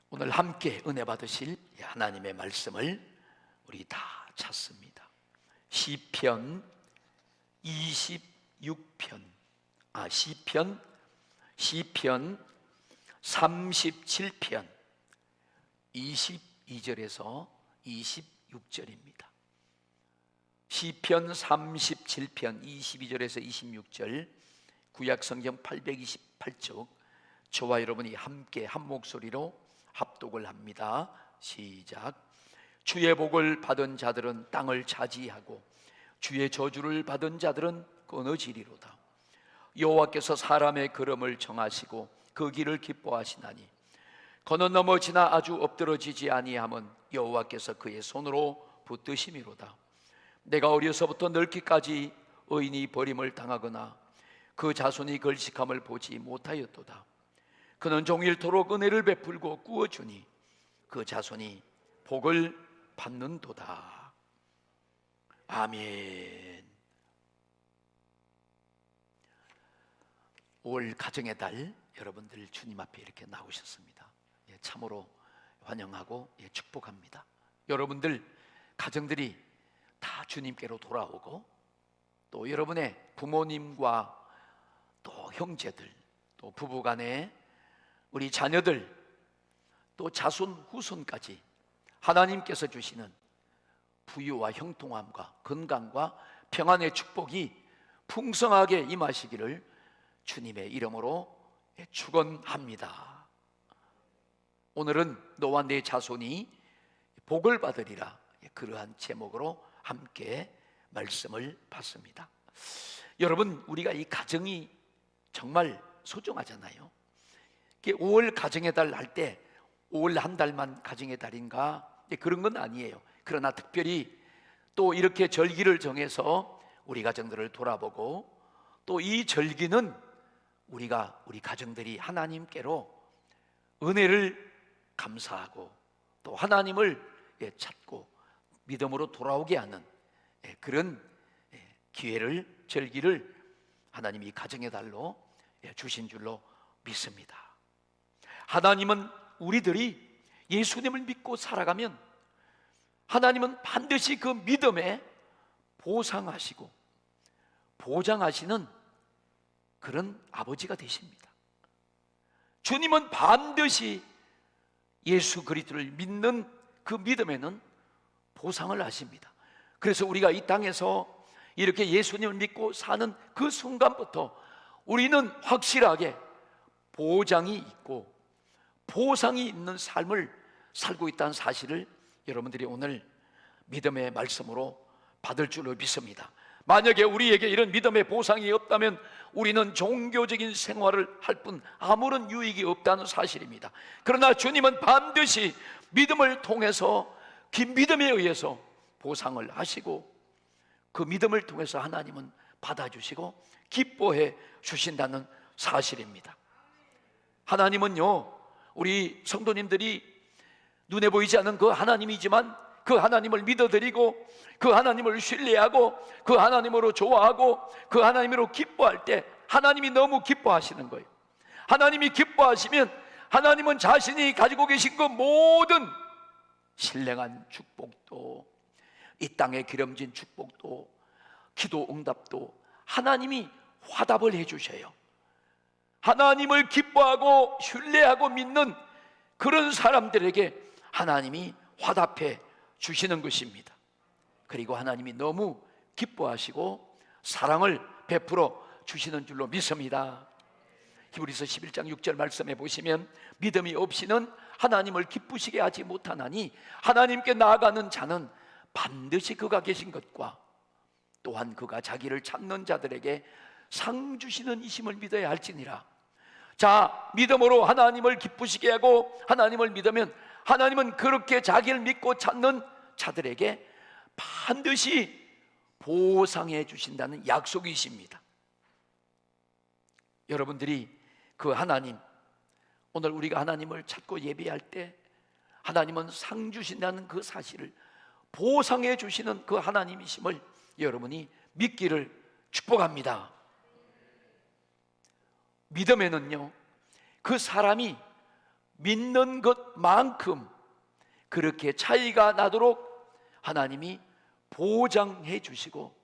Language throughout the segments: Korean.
오늘 함께 은혜 받으실 하나님의 말씀을 우리 다 찾습니다. 시편 26편, 시편 37편 22절에서 26절입니다. 시편 37편 22절에서 26절, 구약성경 828쪽, 저와 여러분이 함께 한 목소리로 합독을 합니다. 시작. 주의 복을 받은 자들은 땅을 차지하고 주의 저주를 받은 자들은 끊어지리로다. 여호와께서 사람의 걸음을 정하시고 그 길을 기뻐하시나니 건너 넘어지나 아주 엎드러지지 아니함은 여호와께서 그의 손으로 붙드심이로다. 내가 어려서부터 늙기까지 의인이 버림을 당하거나 그 자손이 걸식함을 보지 못하였도다. 그는 종일토록 은혜를 베풀고 꾸어주니 그 자손이 복을 받는도다. 아멘. 5월 가정의 달, 여러분들 주님 앞에 이렇게 나오셨습니다. 참으로 환영하고 축복합니다. 여러분들 가정들이 다 주님께로 돌아오고, 또 여러분의 부모님과 또 형제들, 또 부부간에 우리 자녀들, 또 자손 후손까지 하나님께서 주시는 부유와 형통함과 건강과 평안의 축복이 풍성하게 임하시기를 주님의 이름으로 축원합니다. 오늘은 너와 내 자손이 복을 받으리라, 그러한 제목으로 함께 말씀을 받습니다. 여러분, 우리가 이 가정이 정말 소중하잖아요. 5월 가정의 달 할 때 5월 한 달만 가정의 달인가, 그런 건 아니에요. 그러나 특별히 또 이렇게 절기를 정해서 우리 가정들을 돌아보고, 또 이 절기는 우리 가정들이 하나님께로 은혜를 감사하고 또 하나님을 찾고 믿음으로 돌아오게 하는 그런 기회를, 절기를 하나님이 가정의 달로 주신 줄로 믿습니다. 하나님은 우리들이 예수님을 믿고 살아가면 하나님은 반드시 그 믿음에 보상하시고 보장하시는 그런 아버지가 되십니다. 주님은 반드시 예수 그리스도를 믿는 그 믿음에는 보상을 하십니다. 그래서 우리가 이 땅에서 이렇게 예수님을 믿고 사는 그 순간부터 우리는 확실하게 보장이 있고 보상이 있는 삶을 살고 있다는 사실을 여러분들이 오늘 믿음의 말씀으로 받을 줄로 믿습니다. 만약에 우리에게 이런 믿음의 보상이 없다면 우리는 종교적인 생활을 할 뿐 아무런 유익이 없다는 사실입니다. 그러나 주님은 반드시 믿음을 통해서, 긴 믿음에 의해서 보상을 하시고, 그 믿음을 통해서 하나님은 받아주시고 기뻐해 주신다는 사실입니다. 하나님은요, 우리 성도님들이 눈에 보이지 않는 그 하나님이지만 그 하나님을 믿어드리고 그 하나님을 신뢰하고 그 하나님으로 좋아하고 그 하나님으로 기뻐할 때 하나님이 너무 기뻐하시는 거예요. 하나님이 기뻐하시면 하나님은 자신이 가지고 계신 그 모든 신령한 축복도, 이 땅에 기름진 축복도, 기도 응답도 하나님이 화답을 해주셔요. 하나님을 기뻐하고 신뢰하고 믿는 그런 사람들에게 하나님이 화답해 주시는 것입니다. 그리고 하나님이 너무 기뻐하시고 사랑을 베풀어 주시는 줄로 믿습니다. 히브리서 11장 6절 말씀에 보시면 믿음이 없이는 하나님을 기쁘시게 하지 못하나니 하나님께 나아가는 자는 반드시 그가 계신 것과 또한 그가 자기를 찾는 자들에게 상 주시는 이심을 믿어야 할지니라. 자, 믿음으로 하나님을 기쁘시게 하고 하나님을 믿으면 하나님은 그렇게 자기를 믿고 찾는 자들에게 반드시 보상해 주신다는 약속이십니다. 여러분들이 그 하나님, 오늘 우리가 하나님을 찾고 예배할 때 하나님은 상 주신다는 그 사실을, 보상해 주시는 그 하나님이심을 여러분이 믿기를 축복합니다. 믿음에는요, 그 사람이 믿는 것만큼 그렇게 차이가 나도록 하나님이 보장해 주시고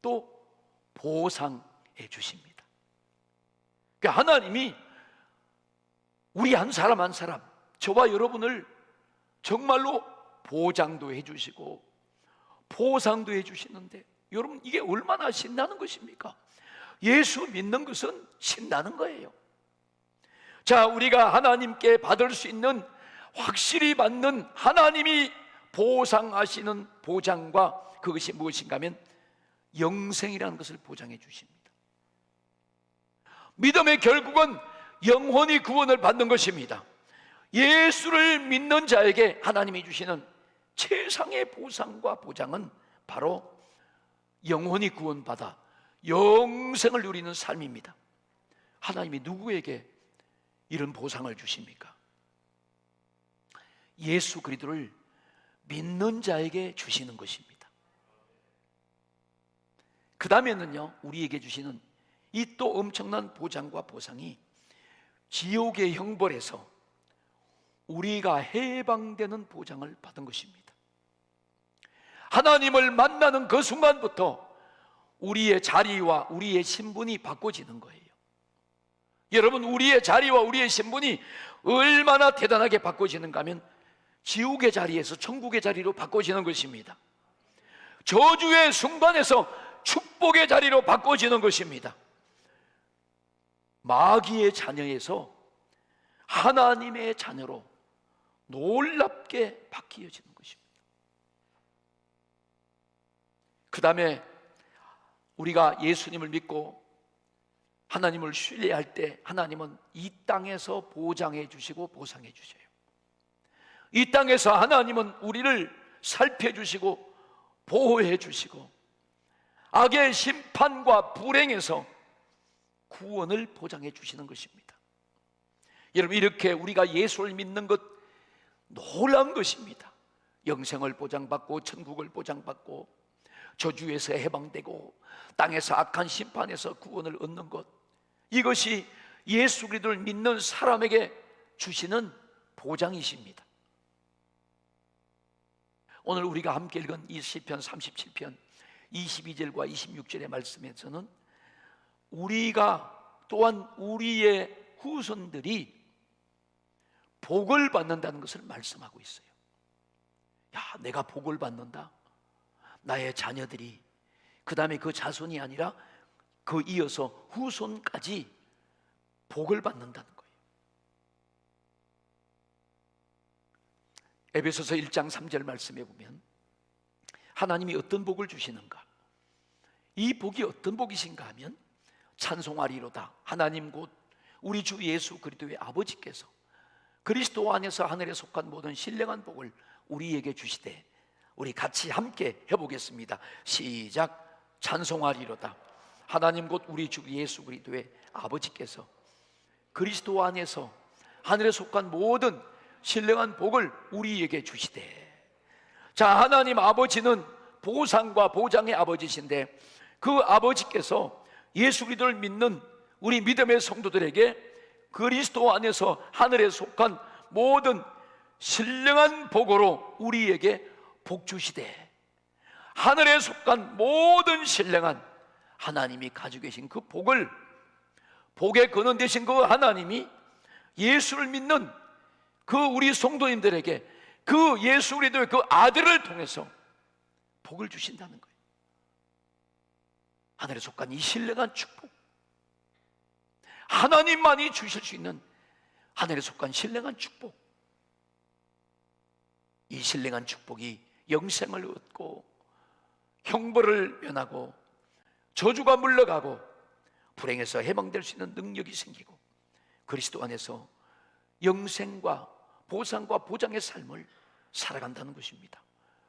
또 보상해 주십니다. 그러니까 하나님이 우리 한 사람 한 사람, 저와 여러분을 정말로 보장도 해 주시고 보상도 해 주시는데, 여러분 이게 얼마나 신나는 것입니까? 예수 믿는 것은 신나는 거예요. 자, 우리가 하나님께 받을 수 있는, 확실히 받는 하나님이 보상하시는 보장과 그것이 무엇인가 하면 영생이라는 것을 보장해 주십니다. 믿음의 결국은 영혼이 구원을 받는 것입니다. 예수를 믿는 자에게 하나님이 주시는 최상의 보상과 보장은 바로 영혼이 구원받아 영생을 누리는 삶입니다. 하나님이 누구에게 이런 보상을 주십니까? 예수 그리스도를 믿는 자에게 주시는 것입니다. 그 다음에는요, 우리에게 주시는 이 또 엄청난 보장과 보상이 지옥의 형벌에서 우리가 해방되는 보장을 받은 것입니다. 하나님을 만나는 그 순간부터 우리의 자리와 우리의 신분이 바꿔지는 거예요. 여러분, 우리의 자리와 우리의 신분이 얼마나 대단하게 바꿔지는가 하면 지옥의 자리에서 천국의 자리로 바꿔지는 것입니다. 저주의 순간에서 축복의 자리로 바꿔지는 것입니다. 마귀의 자녀에서 하나님의 자녀로 놀랍게 바뀌어지는 것입니다. 그 다음에 우리가 예수님을 믿고 하나님을 신뢰할 때 하나님은 이 땅에서 보장해 주시고 보상해 주셔요. 이 땅에서 하나님은 우리를 살펴주시고 보호해 주시고 악의 심판과 불행에서 구원을 보장해 주시는 것입니다. 여러분, 이렇게 우리가 예수를 믿는 것 놀라운 것입니다. 영생을 보장받고 천국을 보장받고 저주에서 해방되고 땅에서 악한 심판에서 구원을 얻는 것, 이것이 예수 그리스도를 믿는 사람에게 주시는 보장이십니다. 오늘 우리가 함께 읽은 이 시편 37편 22절과 26절의 말씀에서는 우리가 또한 우리의 후손들이 복을 받는다는 것을 말씀하고 있어요. 야, 내가 복을 받는다. 나의 자녀들이, 그 다음에 그 자손이 아니라 그 이어서 후손까지 복을 받는다는 거예요. 에베소서 1장 3절 말씀에 보면 하나님이 어떤 복을 주시는가, 이 복이 어떤 복이신가 하면 찬송하리로다. 하나님 곧 우리 주 예수 그리스도의 아버지께서 그리스도 안에서 하늘에 속한 모든 신령한 복을 우리에게 주시되, 우리 같이 함께 해보겠습니다. 시작. 찬송하리로다. 하나님 곧 우리 주 예수 그리스도의 아버지께서 그리스도 안에서 하늘에 속한 모든 신령한 복을 우리에게 주시되. 자, 하나님 아버지는 보상과 보장의 아버지신데 그 아버지께서 예수 그리스도를 믿는 우리 믿음의 성도들에게 그리스도 안에서 하늘에 속한 모든 신령한 복으로 우리에게 복 주시되, 하늘에 속한 모든 신령한 하나님이 가지고 계신 그 복을, 복의 근원 되신 그 하나님이 예수를 믿는 그 우리 성도님들에게 그 예수 그리스도의 그 아들을 통해서 복을 주신다는 거예요. 하늘에 속한 이 신령한 축복, 하나님만이 주실 수 있는 하늘에 속한 신령한 축복, 이 신령한 축복이 영생을 얻고 형벌을 면하고 저주가 물러가고 불행에서 해방될 수 있는 능력이 생기고 그리스도 안에서 영생과 보상과 보장의 삶을 살아간다는 것입니다.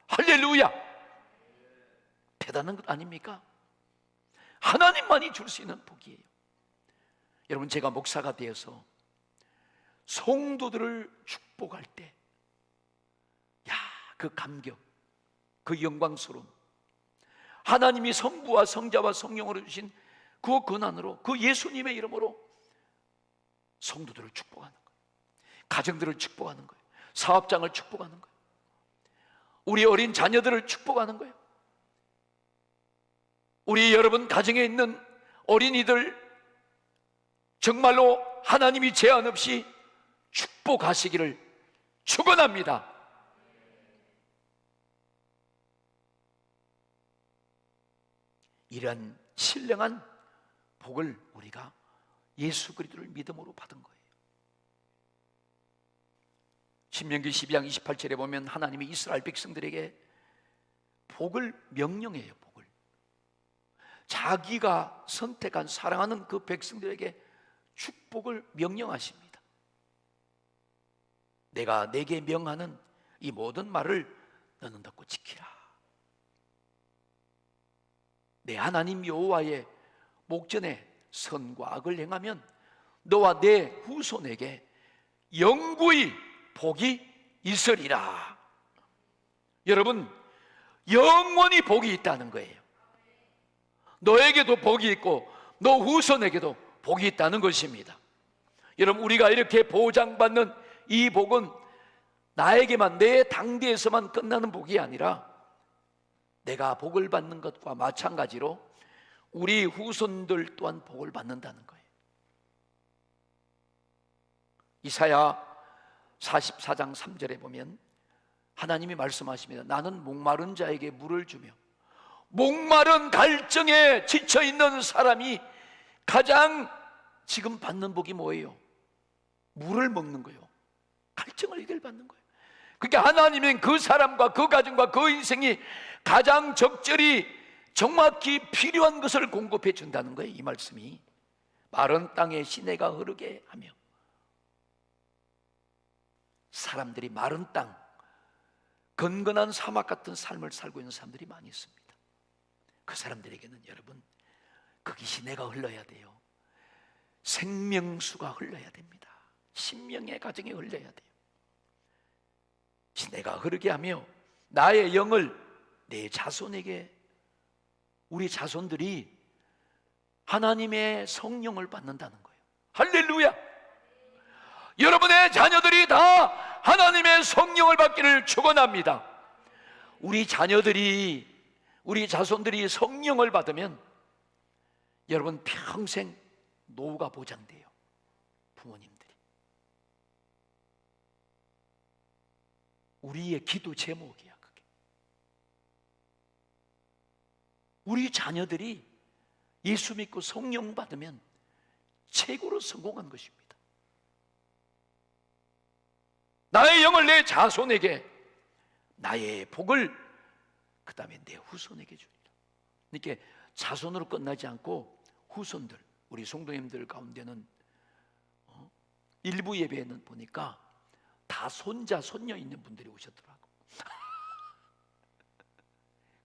할렐루야! 대단한 것 아닙니까? 하나님만이 줄 수 있는 복이에요. 여러분, 제가 목사가 되어서 성도들을 축복할 때, 야, 그 감격, 그 영광스러움, 하나님이 성부와 성자와 성령으로 주신 그 권한으로, 그 예수님의 이름으로 성도들을 축복하는 거예요. 가정들을 축복하는 거예요. 사업장을 축복하는 거예요. 우리 어린 자녀들을 축복하는 거예요. 우리 여러분 가정에 있는 어린이들 정말로 하나님이 제한 없이 축복하시기를 축원합니다. 이런 신령한 복을 우리가 예수 그리스도를 믿음으로 받은 거예요. 신명기 12장 28절에 보면 하나님이 이스라엘 백성들에게 복을 명령해요. 복을 자기가 선택한 사랑하는 그 백성들에게 축복을 명령하십니다. 내가 내게 명하는 이 모든 말을 너는 듣고 지키라. 내 하나님 여호와의 목전에 선과 악을 행하면 너와 내 후손에게 영구히 복이 있으리라. 여러분, 영원히 복이 있다는 거예요. 너에게도 복이 있고 너 후손에게도 복이 있다는 것입니다. 여러분, 우리가 이렇게 보장받는 이 복은 나에게만, 내 당대에서만 끝나는 복이 아니라 내가 복을 받는 것과 마찬가지로 우리 후손들 또한 복을 받는다는 거예요. 이사야 44장 3절에 보면 하나님이 말씀하십니다. 나는 목마른 자에게 물을 주며 목마른 갈증에 지쳐있는 사람이 가장 지금 받는 복이 뭐예요? 물을 먹는 거예요. 갈증을 해결받는 거예요. 그러니까 하나님은 그 사람과 그 가정과 그 인생이 가장 적절히 정확히 필요한 것을 공급해 준다는 거예요. 이 말씀이 마른 땅에 시내가 흐르게 하며, 사람들이 마른 땅, 건건한 사막 같은 삶을 살고 있는 사람들이 많이 있습니다. 그 사람들에게는 여러분, 거기 시내가 흘러야 돼요. 생명수가 흘러야 됩니다. 신명의 가정에 흘러야 돼요. 시내가 흐르게 하며 나의 영을 내 자손에게, 우리 자손들이 하나님의 성령을 받는다는 거예요. 할렐루야! 여러분의 자녀들이 다 하나님의 성령을 받기를 축원합니다. 우리 자녀들이, 우리 자손들이 성령을 받으면 여러분 평생 노후가 보장돼요. 부모님들이 우리의 기도 제목이야. 그게 우리 자녀들이 예수 믿고 성령 받으면 최고로 성공한 것입니다. 나의 영을 내 자손에게, 나의 복을 그 다음에 내 후손에게 주리라. 이렇게 자손으로 끝나지 않고 후손들, 우리 성도님들 가운데는 일부 예배에는 보니까 다 손자, 손녀 있는 분들이 오셨더라고.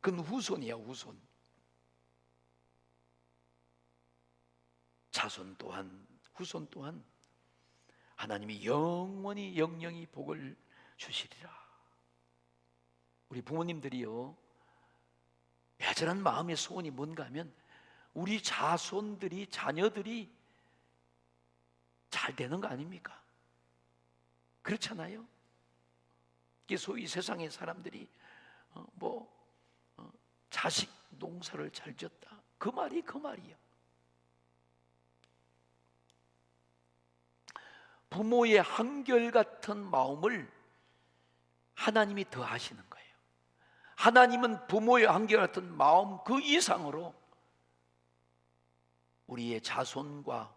그건 후손이야, 후손. 자손 또한, 후손 또한 하나님이 영원히 영영히 복을 주시리라. 우리 부모님들이요, 애절한 마음의 소원이 뭔가 하면 우리 자손들이, 자녀들이 잘 되는 거 아닙니까? 그렇잖아요. 이게 소위 세상의 사람들이 자식 농사를 잘 지었다, 그 말이 그 말이야. 부모의 한결같은 마음을 하나님이 더 하시는 거예요. 하나님은 부모의 한결같은 마음 그 이상으로 우리의 자손과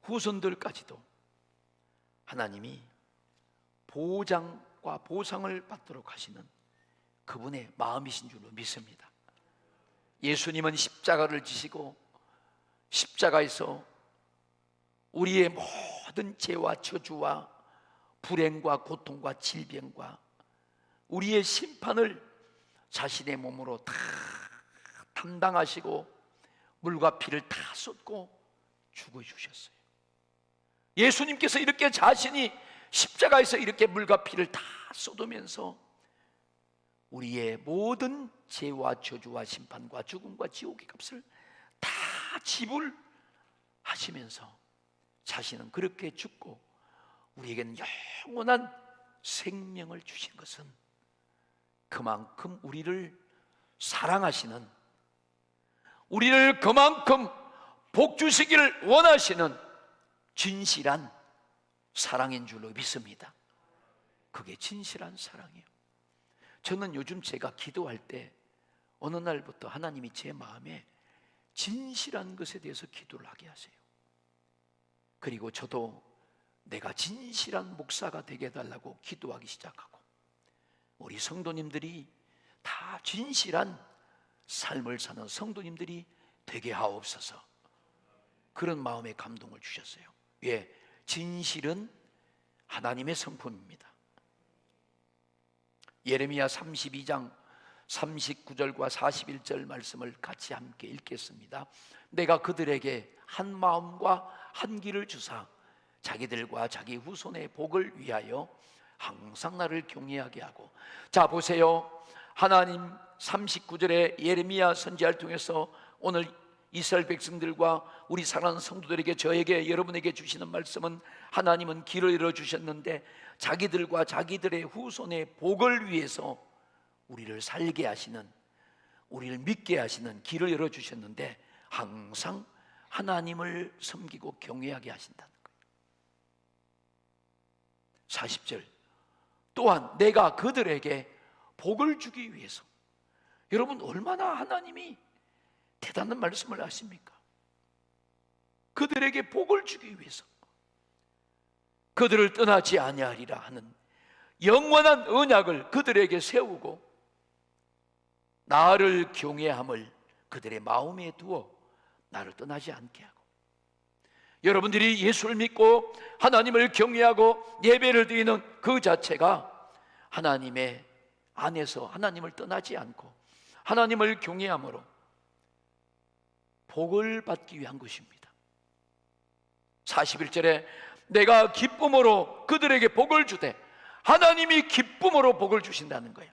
후손들까지도 하나님이 보장과 보상을 받도록 하시는 그분의 마음이신 줄로 믿습니다. 예수님은 십자가를 지시고 십자가에서 우리의 모든 죄와 저주와 불행과 고통과 질병과 우리의 심판을 자신의 몸으로 다 담당하시고 물과 피를 다 쏟고 죽어주셨어요. 예수님께서 이렇게 자신이 십자가에서 이렇게 물과 피를 다 쏟으면서 우리의 모든 죄와 저주와 심판과 죽음과 지옥의 값을 다 지불하시면서 자신은 그렇게 죽고 우리에게는 영원한 생명을 주신 것은 그만큼 우리를 사랑하시는, 우리를 그만큼 복 주시기를 원하시는 진실한 사랑인 줄로 믿습니다. 그게 진실한 사랑이에요. 저는 요즘 제가 기도할 때 어느 날부터 하나님이 제 마음에 진실한 것에 대해서 기도를 하게 하세요. 그리고 저도 내가 진실한 목사가 되게 해달라고 기도하기 시작하고, 우리 성도님들이 다 진실한 삶을 사는 성도님들이 되게 하옵소서. 그런 마음의 감동을 주셨어요. 왜? 진실은 하나님의 성품입니다. 예레미야 32장 39절과 41절 말씀을 같이 함께 읽겠습니다. 내가 그들에게 한 마음과 한 길을 주사 자기들과 자기 후손의 복을 위하여 항상 나를 경외하게 하고. 자, 보세요. 하나님 39절에 예레미야 선지자를 통해서 오늘 이스라엘 백성들과 우리 사랑하는 성도들에게, 저에게, 여러분에게 주시는 말씀은, 하나님은 길을 열어주셨는데 자기들과 자기들의 후손의 복을 위해서 우리를 살게 하시는, 우리를 믿게 하시는 길을 열어주셨는데 항상 하나님을 섬기고 경외하게 하신다는 거예요. 40절, 또한 내가 그들에게 복을 주기 위해서. 여러분, 얼마나 하나님이 대단한 말씀을 하십니까? 그들에게 복을 주기 위해서 그들을 떠나지 아니하리라 하는 영원한 언약을 그들에게 세우고 나를 경외함을 그들의 마음에 두어 나를 떠나지 않게 하고. 여러분들이 예수를 믿고 하나님을 경외하고 예배를 드리는 그 자체가 하나님의 안에서 하나님을 떠나지 않고 하나님을 경외함으로 복을 받기 위한 것입니다. 41절에 내가 기쁨으로 그들에게 복을 주되, 하나님이 기쁨으로 복을 주신다는 거예요.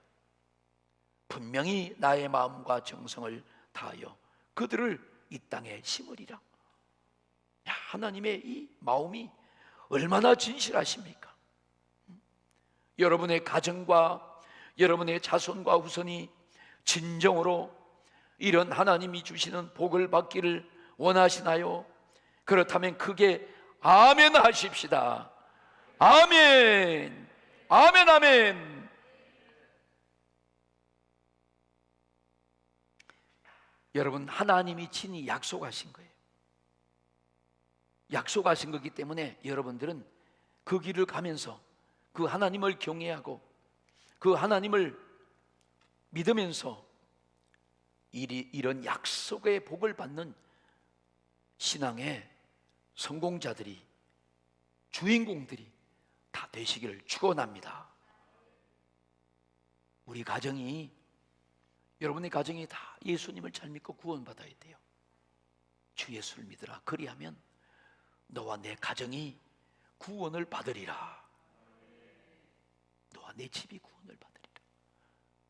분명히 나의 마음과 정성을 다하여 그들을 이 땅에 심으리라. 야, 하나님의 이 마음이 얼마나 진실하십니까? 여러분의 가정과 여러분의 자손과 후손이 진정으로 이런 하나님이 주시는 복을 받기를 원하시나요? 그렇다면 크게 아멘 하십시다. 아멘, 아멘, 아멘. 여러분, 하나님이 친히 약속하신 거예요. 약속하신 거기 때문에 여러분들은 그 길을 가면서 그 하나님을 경외하고 그 하나님을 믿으면서 이런 약속의 복을 받는 신앙의 성공자들이, 주인공들이 다 되시기를 축원합니다. 우리 가정이, 여러분의 가정이 다 예수님을 잘 믿고 구원받아야 돼요. 주 예수를 믿으라. 그리하면 너와 내 가정이 구원을 받으리라. 너와 내 집이 구원을 받으리라.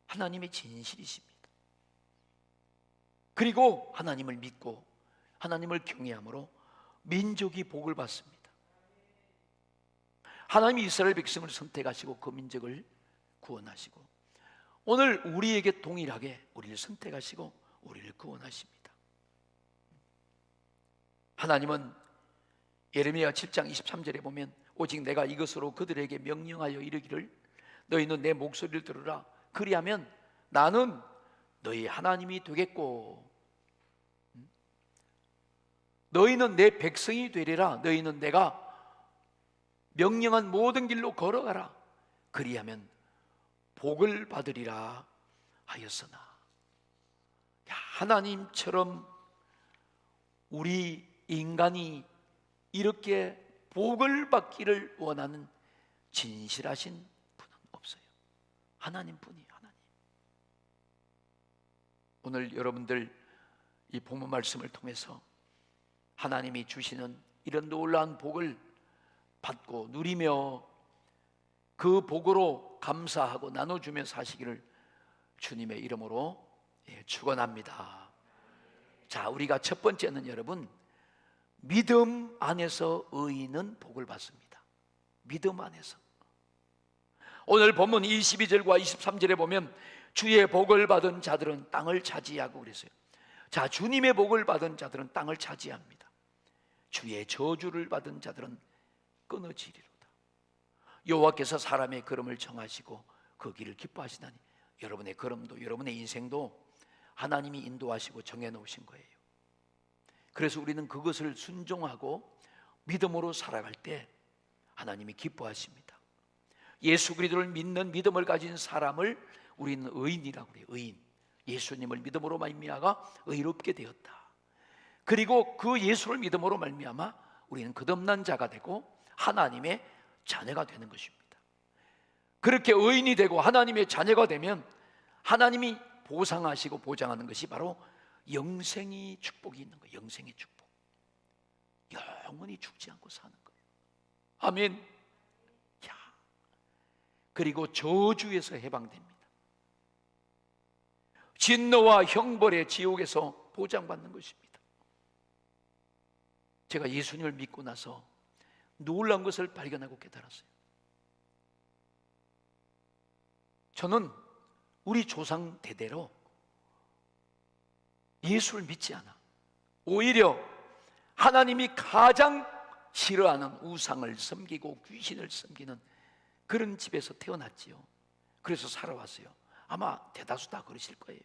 하나님의 진실이십니다. 그리고 하나님을 믿고 하나님을 경외함으로 민족이 복을 받습니다. 하나님이 이스라엘 백성을 선택하시고 그 민족을 구원하시고 오늘 우리에게 동일하게 우리를 선택하시고 우리를 구원하십니다. 하나님은 예레미야 7장 23절에 보면 오직 내가 이것으로 그들에게 명령하여 이르기를 너희는 내 목소리를 들으라. 그리하면 나는 너희 하나님이 되겠고 너희는 내 백성이 되리라. 너희는 내가 명령한 모든 길로 걸어가라. 그리하면 복을 받으리라 하였으나. 하나님처럼 우리 인간이 이렇게 복을 받기를 원하는 진실하신 분은 없어요. 하나님뿐이에요. 하나님. 오늘 여러분들 이 본문 말씀을 통해서 하나님이 주시는 이런 놀라운 복을 받고 누리며 그 복으로 감사하고 나눠주며 사시기를 주님의 이름으로 축원합니다. 자, 우리가 첫 번째는 여러분, 믿음 안에서 의인은 복을 받습니다. 믿음 안에서. 오늘 본문 22절과 23절에 보면 주의 복을 받은 자들은 땅을 차지하고 그랬어요. 자, 주님의 복을 받은 자들은 땅을 차지합니다. 주의 저주를 받은 자들은 끊어지리로다. 여호와께서 사람의 걸음을 정하시고 그 길을 기뻐하시다니, 여러분의 걸음도 여러분의 인생도 하나님이 인도하시고 정해놓으신 거예요. 그래서 우리는 그것을 순종하고 믿음으로 살아갈 때 하나님이 기뻐하십니다. 예수 그리스도를 믿는 믿음을 가진 사람을 우리는 의인이라고 해요. 의인. 예수님을 믿음으로 말미암아 의롭게 되었다. 그리고 그 예수를 믿음으로 말미암아 우리는 거듭난 자가 되고 하나님의 자녀가 되는 것입니다. 그렇게 의인이 되고 하나님의 자녀가 되면 하나님이 보상하시고 보장하는 것이 바로 영생이 축복이 있는 거예요. 영생의 축복. 영원히 죽지 않고 사는 거예요. 아멘. 야. 그리고 저주에서 해방됩니다. 진노와 형벌의 지옥에서 보장받는 것입니다. 제가 예수님을 믿고 나서 놀라운 것을 발견하고 깨달았어요. 저는 우리 조상 대대로 예수를 믿지 않아. 오히려 하나님이 가장 싫어하는 우상을 섬기고 귀신을 섬기는 그런 집에서 태어났지요. 그래서 살아왔어요. 아마 대다수 다 그러실 거예요.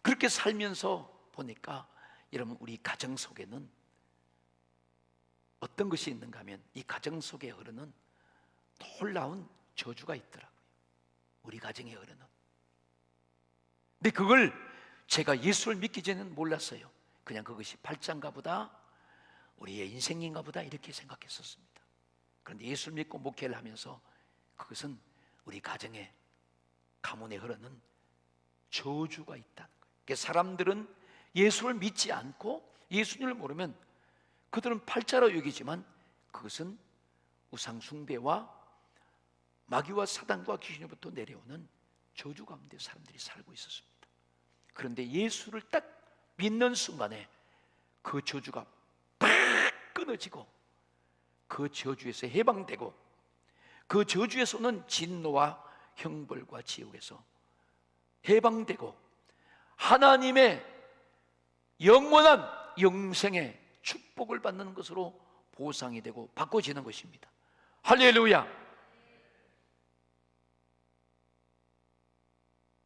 그렇게 살면서 보니까 여러분, 우리 가정 속에는 어떤 것이 있는가 하면 이 가정 속에 흐르는 놀라운 저주가 있더라고요. 우리 가정에 흐르는. 근데 그걸 제가 예수를 믿기 전에는 몰랐어요. 그냥 그것이 발자인가 보다, 우리의 인생인가 보다 이렇게 생각했었습니다. 그런데 예수를 믿고 목회를 하면서 그것은 우리 가정에, 가문에 흐르는 저주가 있다는 거예요. 그러니까 사람들은 예수를 믿지 않고 예수님을 모르면 그들은 팔자로 여기지만 그것은 우상 숭배와 마귀와 사단과 귀신으로부터 내려오는 저주 가운데 사람들이 살고 있었습니다. 그런데 예수를 딱 믿는 순간에 그 저주가 팍 끊어지고 그 저주에서 해방되고 그 저주에서 오는 진노와 형벌과 지옥에서 해방되고 하나님의 영원한 영생의 축복을 받는 것으로 보상이 되고 바꿔지는 것입니다. 할렐루야.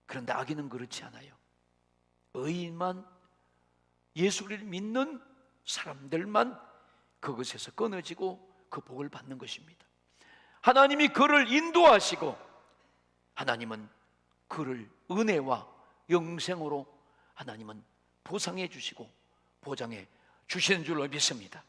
그런데 악인은 그렇지 않아요. 의인만, 예수를 믿는 사람들만 그것에서 끊어지고 그 복을 받는 것입니다. 하나님이 그를 인도하시고 하나님은 그를 은혜와 영생으로 하나님은 보상해 주시고 보장해 주시는 줄로 믿습니다.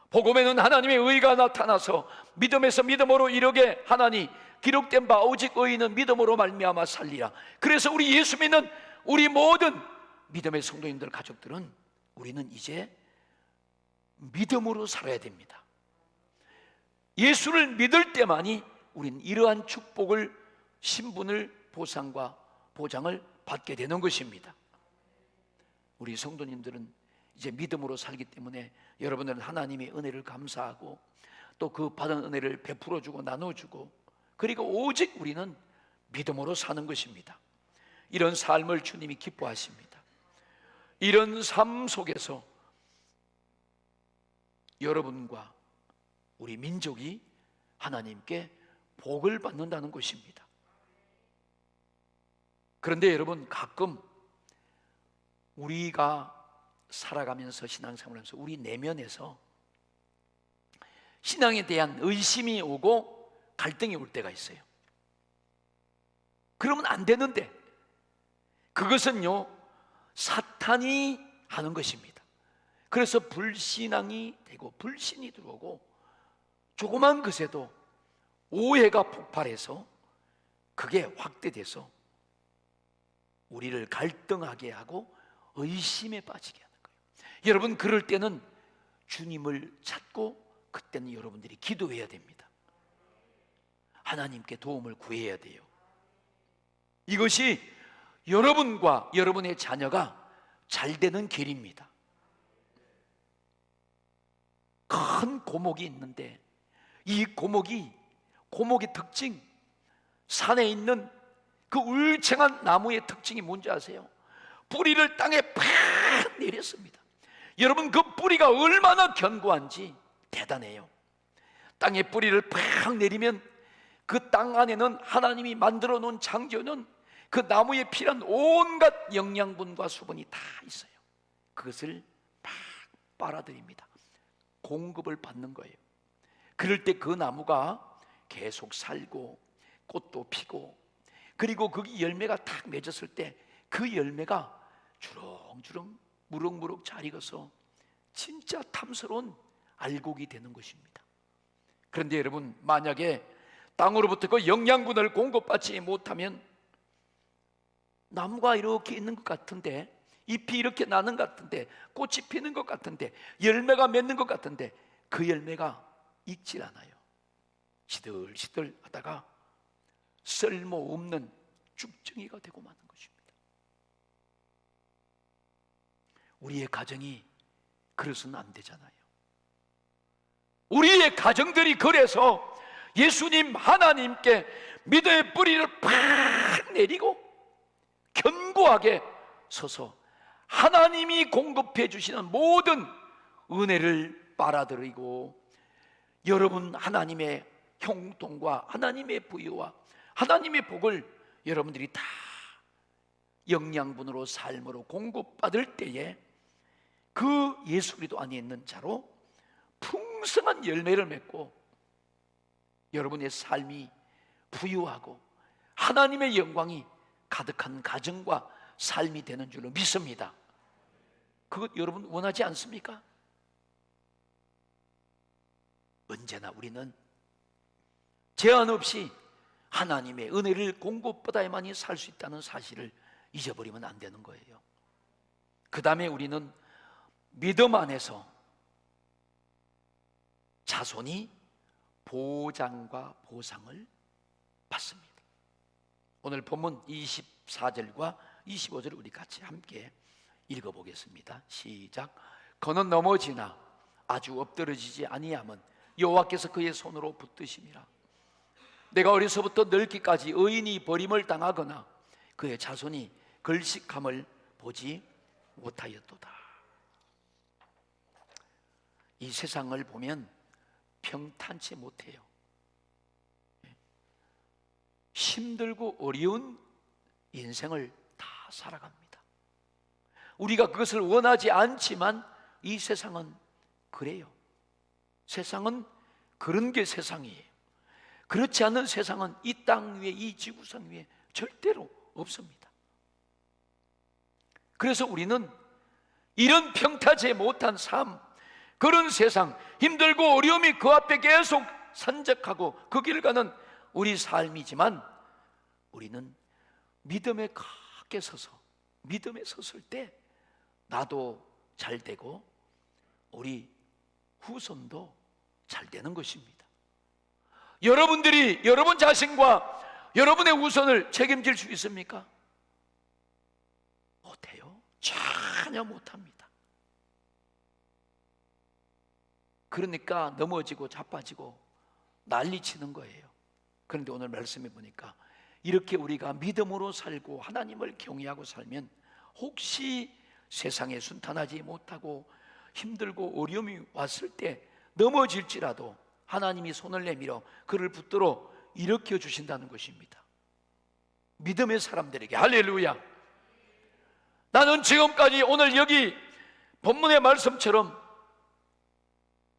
복음에는 하나님의 의가 나타나서 믿음에서 믿음으로 이르게 하나니 기록된 바 오직 의인은 믿음으로 말미암아 살리라. 그래서 우리 예수 믿는 우리 모든 믿음의 성도님들 가족들은 우리는 이제 믿음으로 살아야 됩니다. 예수를 믿을 때만이 우리는 이러한 축복을, 신분을, 보상과 보장을 받게 되는 것입니다. 우리 성도님들은 이제 믿음으로 살기 때문에 여러분들은 하나님의 은혜를 감사하고 또 그 받은 은혜를 베풀어주고 나눠주고, 그리고 오직 우리는 믿음으로 사는 것입니다. 이런 삶을 주님이 기뻐하십니다. 이런 삶 속에서 여러분과 우리 민족이 하나님께 복을 받는다는 것입니다. 그런데 여러분, 가끔 우리가 살아가면서 신앙생활하면서 우리 내면에서 신앙에 대한 의심이 오고 갈등이 올 때가 있어요. 그러면 안 되는데 그것은요, 사탄이 하는 것입니다. 그래서 불신앙이 되고 불신이 들어오고 조그만 것에도 오해가 폭발해서 그게 확대돼서 우리를 갈등하게 하고 의심에 빠지게 하는 거예요. 여러분, 그럴 때는 주님을 찾고 그때는 여러분들이 기도해야 됩니다. 하나님께 도움을 구해야 돼요. 이것이 여러분과 여러분의 자녀가 잘 되는 길입니다. 큰 고목이 있는데, 이 고목의 특징, 산에 있는 그 울창한 나무의 특징이 뭔지 아세요? 뿌리를 땅에 팍 내렸습니다. 여러분, 그 뿌리가 얼마나 견고한지 대단해요. 땅에 뿌리를 팍 내리면 그 땅 안에는 하나님이 만들어 놓은 창조는 그 나무에 필요한 온갖 영양분과 수분이 다 있어요. 그것을 팍 빨아들입니다. 공급을 받는 거예요. 그럴 때 그 나무가 계속 살고 꽃도 피고, 그리고 그 열매가 탁 맺었을 때 그 열매가 주렁주렁 무럭무럭 잘 익어서 진짜 탐스러운 알곡이 되는 것입니다. 그런데 여러분, 만약에 땅으로부터 그 영양분을 공급받지 못하면 나무가 이렇게 있는 것 같은데, 잎이 이렇게 나는 것 같은데, 꽃이 피는 것 같은데, 열매가 맺는 것 같은데 그 열매가 익질 않아요. 시들시들 하다가 쓸모없는 쭉정이가 되고 마는 것입니다. 우리의 가정이 그래서는 안 되잖아요. 우리의 가정들이 그래서 예수님 하나님께 믿음의 뿌리를 팍 내리고 견고하게 서서 하나님이 공급해 주시는 모든 은혜를 빨아들이고, 여러분 하나님의 형통과 하나님의 부유와 하나님의 복을 여러분들이 다 영양분으로 삶으로 공급받을 때에 그 예수 그리스도 안에 있는 자로 풍성한 열매를 맺고 여러분의 삶이 부유하고 하나님의 영광이 가득한 가정과 삶이 되는 줄로 믿습니다. 그것 여러분 원하지 않습니까? 언제나 우리는 제한 없이 하나님의 은혜를 공급받아야만이 살 수 있다는 사실을 잊어버리면 안 되는 거예요. 그 다음에 우리는 믿음 안에서 자손이 보장과 보상을 받습니다. 오늘 본문 24절과 25절을 우리 같이 함께 읽어보겠습니다. 시작. 그는 넘어지나 아주 엎드러지지 아니함은 여호와께서 그의 손으로 붙드심이라. 내가 어려서부터 늙기까지 의인이 버림을 당하거나 그의 자손이 걸식함을 보지 못하였도다. 이 세상을 보면 평탄치 못해요. 힘들고 어려운 인생을 다 살아갑니다. 우리가 그것을 원하지 않지만 이 세상은 그래요. 세상은 그런 게 세상이에요. 그렇지 않은 세상은 이 땅 위에, 이 지구상 위에 절대로 없습니다. 그래서 우리는 이런 평타제 못한 삶, 그런 세상, 힘들고 어려움이 그 앞에 계속 산적하고 그 길 가는 우리 삶이지만, 우리는 믿음에 크게 서서 믿음에 섰을 때 나도 잘 되고 우리 후손도 잘 되는 것입니다. 여러분들이 여러분 자신과 여러분의 후손을 책임질 수 있습니까? 못해요. 전혀 못합니다. 그러니까 넘어지고 자빠지고 난리치는 거예요. 그런데 오늘 말씀해 보니까 이렇게 우리가 믿음으로 살고 하나님을 경외하고 살면 혹시 세상에 순탄하지 못하고 힘들고 어려움이 왔을 때 넘어질지라도 하나님이 손을 내밀어 그를 붙들어 일으켜 주신다는 것입니다. 믿음의 사람들에게 할렐루야. 나는 지금까지 오늘 여기 본문의 말씀처럼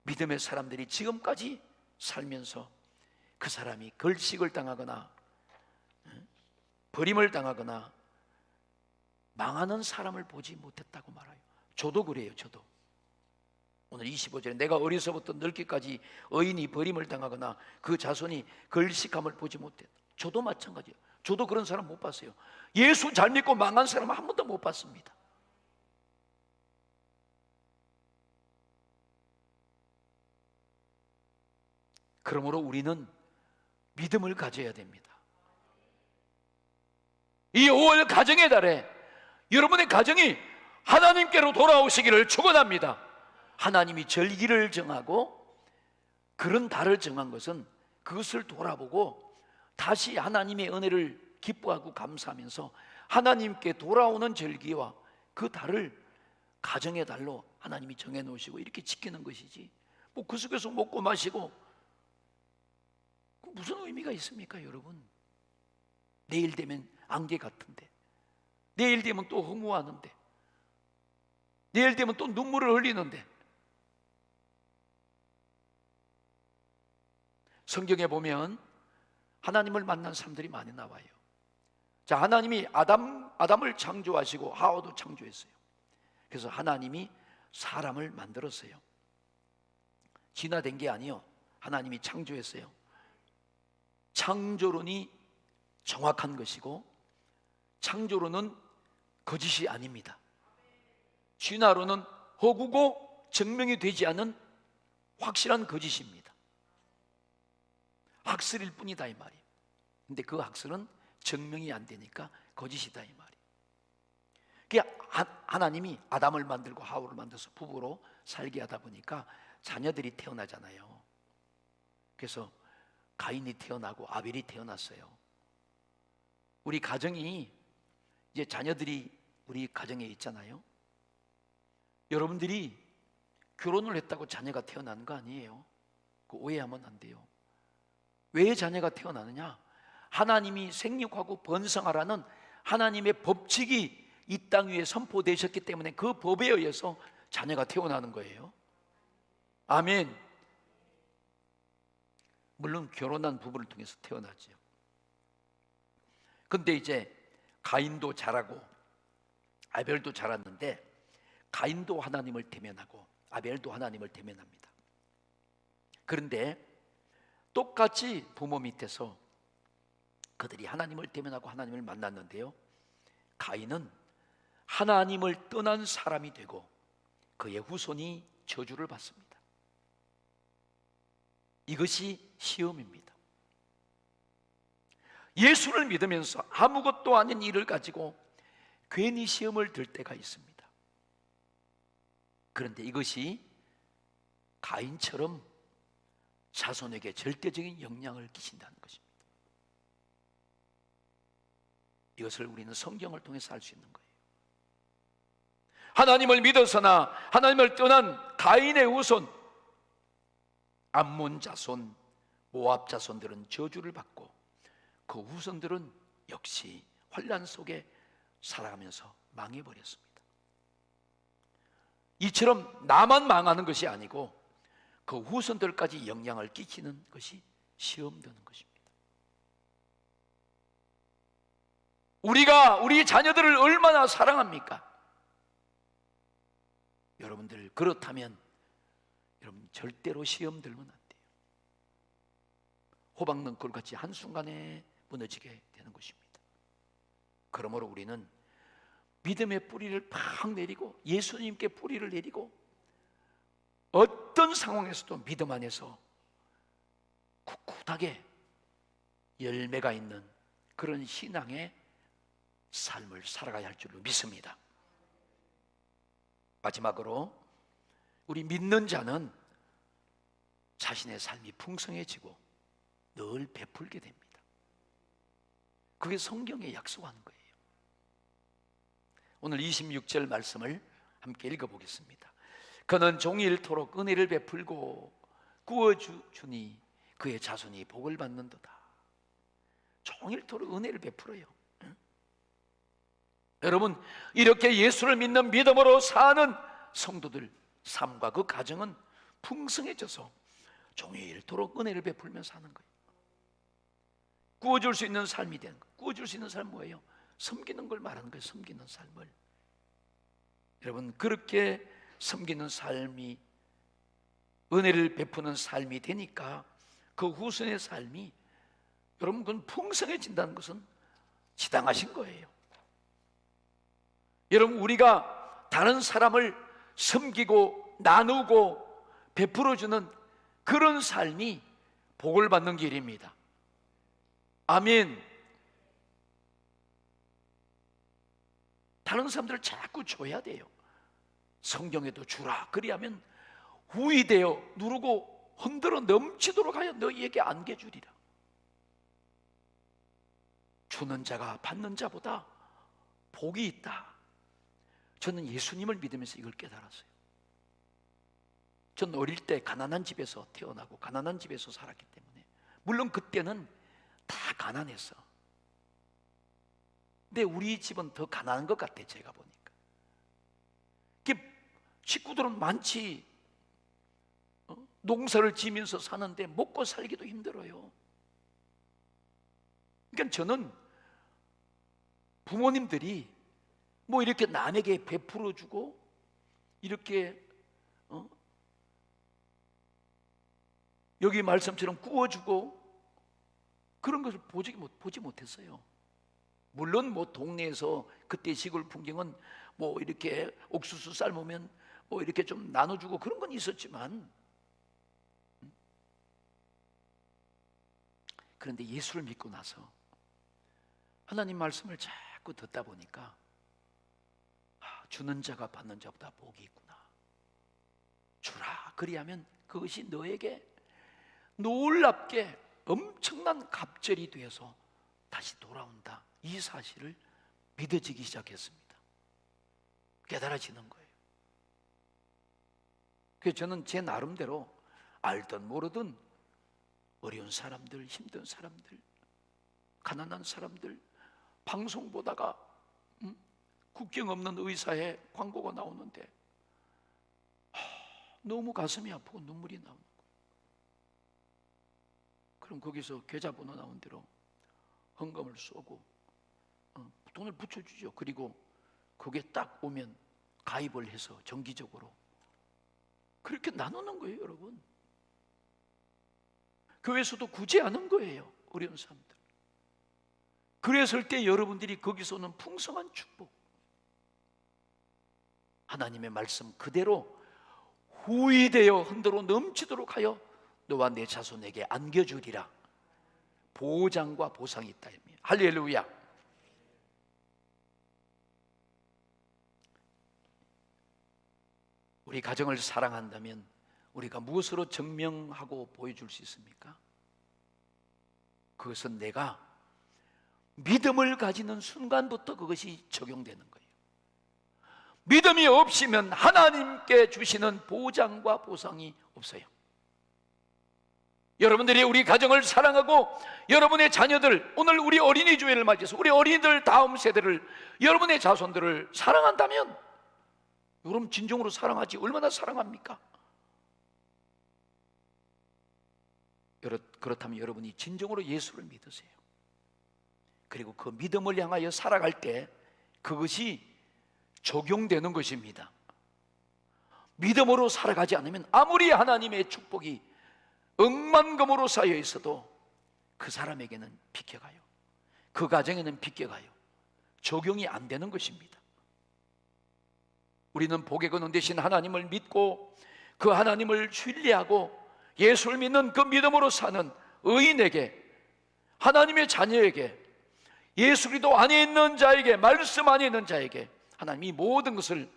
믿음의 사람들이 지금까지 살면서 그 사람이 걸식을 당하거나 버림을 당하거나 망하는 사람을 보지 못했다고 말해요. 저도 그래요. 저도 오늘 25절에 내가 어려서부터 늙기까지 의인이 버림을 당하거나 그 자손이 걸식함을 보지 못했다. 저도 마찬가지예요. 저도 그런 사람 못 봤어요. 예수 잘 믿고 망한 사람 한 번도 못 봤습니다. 그러므로 우리는 믿음을 가져야 됩니다. 이 5월 가정의 달에 여러분의 가정이 하나님께로 돌아오시기를 축원합니다. 하나님이 절기를 정하고 그런 달을 정한 것은 그것을 돌아보고 다시 하나님의 은혜를 기뻐하고 감사하면서 하나님께 돌아오는 절기와 그 달을 가정의 달로 하나님이 정해놓으시고 이렇게 지키는 것이지, 뭐 그 속에서 먹고 마시고 무슨 의미가 있습니까 여러분? 내일 되면 안개 같은데, 내일 되면 또 허무하는데, 내일 되면 또 눈물을 흘리는데. 성경에 보면 하나님을 만난 사람들이 많이 나와요. 자, 하나님이 아담을 창조하시고 하와도 창조했어요. 그래서 하나님이 사람을 만들었어요. 진화된 게 아니요, 하나님이 창조했어요. 창조론이 정확한 것이고 창조론은 거짓이 아닙니다. 진화론은 허구고 증명이 되지 않은 확실한 거짓입니다. 학설일 뿐이다 이 말이에요. 근데 그 학설은 증명이 안 되니까 거짓이다 이 말이에요. 하나님이 아담을 만들고 하와를 만들어서 부부로 살게 하다 보니까 자녀들이 태어나잖아요. 그래서 가인이 태어나고 아벨이 태어났어요. 우리 가정이 이제 자녀들이 우리 가정에 있잖아요. 여러분들이 결혼을 했다고 자녀가 태어나는 거 아니에요. 그 오해하면 안 돼요. 왜 자녀가 태어나느냐? 하나님이 생육하고 번성하라는 하나님의 법칙이 이 땅 위에 선포되셨기 때문에 그 법에 의해서 자녀가 태어나는 거예요. 아멘. 물론 결혼한 부부를 통해서 태어나죠. 근데 이제 가인도 자라고 아벨도 자랐는데, 가인도 하나님을 대면하고 아벨도 하나님을 대면합니다. 그런데 똑같이 부모 밑에서 그들이 하나님을 대면하고 하나님을 만났는데요, 가인은 하나님을 떠난 사람이 되고 그의 후손이 저주를 받습니다. 이것이 시험입니다. 예수를 믿으면서 아무것도 아닌 일을 가지고 괜히 시험을 들 때가 있습니다. 그런데 이것이 가인처럼 자손에게 절대적인 영향을 끼친다는 것입니다. 이것을 우리는 성경을 통해서 알 수 있는 거예요. 하나님을 믿어서나 하나님을 떠난 가인의 후손, 암몬 자손, 모압 자손들은 저주를 받고 그 후손들은 역시 환난 속에 살아가면서 망해버렸습니다. 이처럼 나만 망하는 것이 아니고 그 후손들까지 영향을 끼치는 것이 시험 되는 것입니다. 우리가 우리 자녀들을 얼마나 사랑합니까? 여러분들, 그렇다면 여러분 절대로 시험 들면 안 돼요. 호박능골같이 한순간에 무너지게 되는 것입니다. 그러므로 우리는 믿음의 뿌리를 팍 내리고 예수님께 뿌리를 내리고 어떤 상황에서도 믿음 안에서 굳굳하게 열매가 있는 그런 신앙의 삶을 살아가야 할 줄로 믿습니다. 마지막으로 우리 믿는 자는 자신의 삶이 풍성해지고 늘 베풀게 됩니다. 그게 성경에 약속하는 거예요. 오늘 26절 말씀을 함께 읽어보겠습니다. 그는 종일토록 은혜를 베풀고 구워주니 그의 자손이 복을 받는도다. 종일토록 은혜를 베풀어요. 여러분, 이렇게 예수를 믿는 믿음으로 사는 성도들 삶과 그 가정은 풍성해져서 종일토록 은혜를 베풀며 사는 거예요. 구워줄 수 있는 삶이 되는 거예요. 구워줄 수 있는 삶 뭐예요? 섬기는 걸 말하는 거예요. 섬기는 삶을. 여러분, 그렇게 섬기는 삶이, 은혜를 베푸는 삶이 되니까 그 후손의 삶이, 여러분, 그건 풍성해진다는 것은 지당하신 거예요. 여러분, 우리가 다른 사람을 섬기고 나누고 베풀어주는 그런 삶이 복을 받는 길입니다. 아멘. 다른 사람들을 자꾸 줘야 돼요. 성경에도 주라 그리하면 후이되어 누르고 흔들어 넘치도록 하여 너희에게 안겨주리라. 주는 자가 받는 자보다 복이 있다. 저는 예수님을 믿으면서 이걸 깨달았어요. 전 어릴 때 가난한 집에서 태어나고 가난한 집에서 살았기 때문에, 물론 그때는 다 가난했어. 근데 우리 집은 더 가난한 것 같아, 제가 보니까. 식구들은 많지, 농사를 지면서 사는데 먹고 살기도 힘들어요. 그러니까 저는 부모님들이 뭐 이렇게 남에게 베풀어 주고 이렇게 여기 말씀처럼 구워주고 그런 것을 보지 못했어요. 물론 뭐 동네에서 그때 시골 풍경은 뭐 이렇게 옥수수 삶으면 뭐 이렇게 좀 나눠주고 그런 건 있었지만, 그런데 예수를 믿고 나서 하나님 말씀을 자꾸 듣다 보니까 주는 자가 받는 자보다 복이 있구나. 주라, 그리하면 그것이 너에게 놀랍게 엄청난 갑절이 되어서 다시 돌아온다. 이 사실을 믿어지기 시작했습니다. 깨달아지는 거예요. 그래서 저는 제 나름대로 알든 모르든 어려운 사람들, 힘든 사람들, 가난한 사람들, 방송 보다가 국경 없는 의사의 광고가 나오는데 너무 가슴이 아프고 눈물이 나오는 거예요. 그럼 거기서 계좌번호 나온 대로 헌금을 쏘고 돈을 붙여주죠. 그리고 그게 딱 오면 가입을 해서 정기적으로 그렇게 나누는 거예요, 여러분. 교회에서도 굳이 하는 거예요, 어려운 사람들. 그랬을 때 여러분들이 거기서는 풍성한 축복, 하나님의 말씀 그대로 후히되어 흔들어 넘치도록 하여 너와 내 자손에게 안겨주리라. 보장과 보상이 있다. 할렐루야. 우리 가정을 사랑한다면 우리가 무엇으로 증명하고 보여줄 수 있습니까? 그것은 내가 믿음을 가지는 순간부터 그것이 적용되는 거예요. 믿음이 없으면 하나님께 주시는 보장과 보상이 없어요. 여러분들이 우리 가정을 사랑하고 여러분의 자녀들, 오늘 우리 어린이 주일을 맞이해서 우리 어린이들 다음 세대를, 여러분의 자손들을 사랑한다면, 여러분 진정으로 사랑하지 얼마나 사랑합니까? 그렇다면 여러분이 진정으로 예수를 믿으세요. 그리고 그 믿음을 향하여 살아갈 때 그것이 적용되는 것입니다. 믿음으로 살아가지 않으면 아무리 하나님의 축복이 억만금으로 쌓여 있어도 그 사람에게는 비켜가요. 그 가정에는 비켜가요. 적용이 안 되는 것입니다. 우리는 복의 근원 되신 하나님을 믿고 그 하나님을 신뢰하고 예수를 믿는 그 믿음으로 사는 의인에게, 하나님의 자녀에게, 예수 그리스도 안에 있는 자에게, 말씀 안에 있는 자에게 하나님이 모든 것을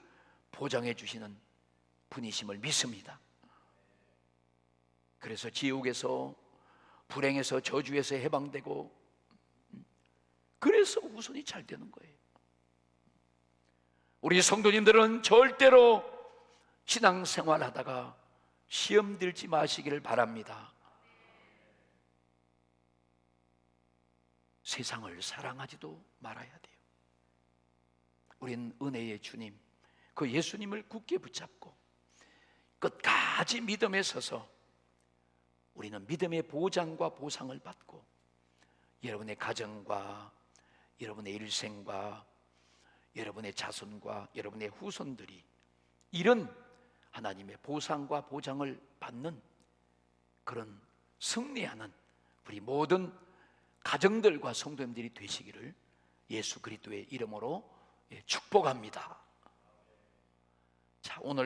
보장해 주시는 분이심을 믿습니다. 그래서 지옥에서, 불행에서, 저주에서 해방되고, 그래서 우선이 잘 되는 거예요. 우리 성도님들은 절대로 신앙생활 하다가 시험 들지 마시기를 바랍니다. 세상을 사랑하지도 말아야 돼요. 우린 은혜의 주님, 그 예수님을 굳게 붙잡고 끝까지 믿음에 서서 우리는 믿음의 보장과 보상을 받고 여러분의 가정과 여러분의 일생과 여러분의 자손과 여러분의 후손들이 이런 하나님의 보상과 보장을 받는 그런 승리하는 우리 모든 가정들과 성도님들이 되시기를 예수 그리스도의 이름으로 축복합니다. 자, 오늘